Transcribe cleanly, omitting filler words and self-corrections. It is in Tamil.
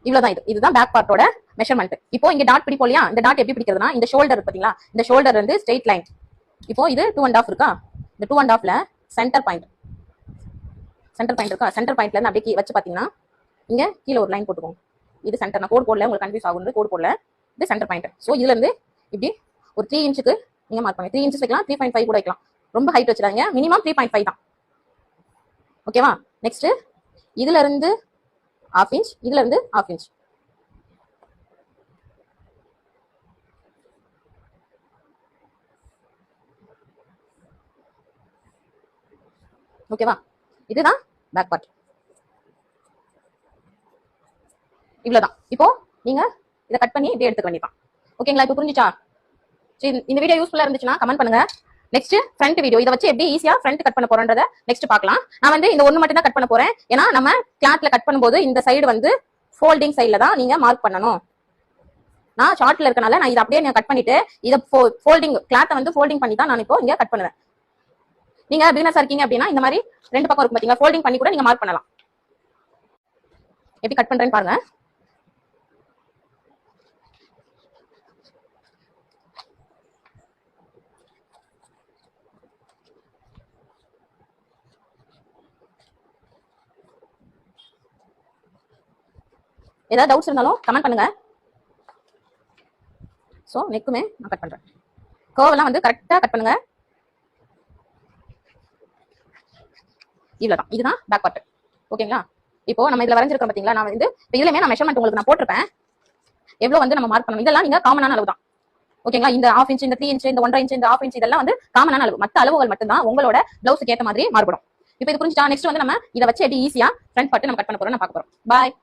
இவ்வளவுதான். இதுதான் பேக் பார்ட்டோட மெஷர்மெண்ட். இப்போ இங்க டாட் பிடிப்போம் இல்லையா, இந்த டாட் எப்படி பிடிக்கிறதுனா இந்த ஷோல்டர் பாத்தீங்களா, இந்த ஷோல்டர் வந்து ஸ்ட்ரெயிட் லைன். இப்போ இது 2.5 இருக்கா, இந்த 2.5ல சென்டர் பாயிண்ட் இருக்கா, சென்டர் பாயிண்ட்ல இருந்து அப்படியே வச்சு பாத்தீங்கன்னா இங்க கீழே ஒரு லைன் போட்டுக்கோங்க. இது சென்டர். நான் கோட் போடல, உங்களுக்கு கன்ஃபியூஸ் ஆகும், கோட் போடல. இது சென்டர் பாயிண்ட். சோ இதுல இருந்து இப்படி ஒரு 3 இன்ச்சுக்கு நீங்க மார்க் பண்ணுங்க. 3 இன்ச்சஸ் வைக்கலாம், 3.5 கூட வைக்கலாம். ரொம்ப ஹைட் வச்சிடாதீங்க, மினிமம் 3.5 தான். ஓகேவா? நெக்ஸ்ட் இதுல இருந்து 1/2 இன்ச், இதுல இருந்து 1/2 இன்ச். ஓகேவா? இதுதான் பேக் பார்ட். இவ்வளவுதான். இப்போ நீங்க இதை கட் பண்ணி இப்படி எடுத்துக்க வேண்டியதான். ஓகேங்களா? இப்போ புரிஞ்சுச்சா? இந்த வீடியோ யூஸ்ஃபுல்லா இருந்துச்சுன்னா கமெண்ட் பண்ணுங்க. நெக்ஸ்ட் ஃப்ரண்ட் வீடியோ, இதை வச்சு எப்படி ஈஸியா ஃப்ரண்ட் கட் பண்ண போறோன்றத நெக்ஸ்ட் பார்க்கலாம். நான் வந்து இந்த ஒண்ணு மட்டும் தான் கட் பண்ண போறேன். ஏன்னா நம்ம கிளாத்ல கட் பண்ணும்போது இந்த சைடு வந்து ஃபோல்டிங் சைடுல தான் நீங்க மார்க் பண்ணணும். நான் ஷார்ட்ல இருக்கனால நான் இதை அப்படியே கட் பண்ணிட்டு இதை ஃபோல்டிங் கிளாத்தை வந்து ஃபோல்டிங் பண்ணி தான் நான் இப்போ இங்க கட் பண்ணுவேன். நீங்க பிகினர்ஸா இருக்கீங்க அப்படின்னா இந்த மாதிரி 2 பக்கம் இருக்கும் பாத்தீங்களா, ஃபோல்டிங் பண்ணி கூட நீங்க மார்க் பண்ணலாம். எப்படி கட் பண்றேன்னு பாருங்க. ஏதாவது டவுட்ஸ் இருந்தாலும் கமெண்ட் பண்ணுங்க. சோ நெக்குமே நான் கட் பண்றேன். கர்வ் எல்லாம் வந்து கரெக்டா கட் பண்ணுங்க. இவ்வளவுதான். இதுதான் பேக் பார்ட். ஓகேங்களா? இப்போ நம்ம இதுல வரைஞ்சிருக்கோம் பாத்தீங்களா, நான் வந்து இதுலயுமே நான் மெஷர்மெண்ட் உங்களுக்கு நான் போட்டிருப்பேன். எவ்வளவு வந்து நம்ம மார்க் பண்ணணும், இதெல்லாம் நீங்க காமனான அளவு தான். ஓகேங்களா? இந்த 1/2 இன்ச், இந்த 3 இன்ச், இந்த 1.5 இன்ச், இந்த 1/2 இன்ச் இதெல்லாம் வந்து காமனான அளவு. மத்த அளவுகள் மட்டும் தான் உங்களோட பிளவுஸ்க்கு ஏத்த மாதிரி மாறுபடும். இப்போ இது புரிஞ்சுட்டா? நெக்ஸ்ட் வந்து நம்ம இதை வச்சு எப்படி ஈஸியா ஃப்ரண்ட் பார்ட் நம்ம கட் பண்ண போறோம், நான் பார்க்க போறோம். பாய்.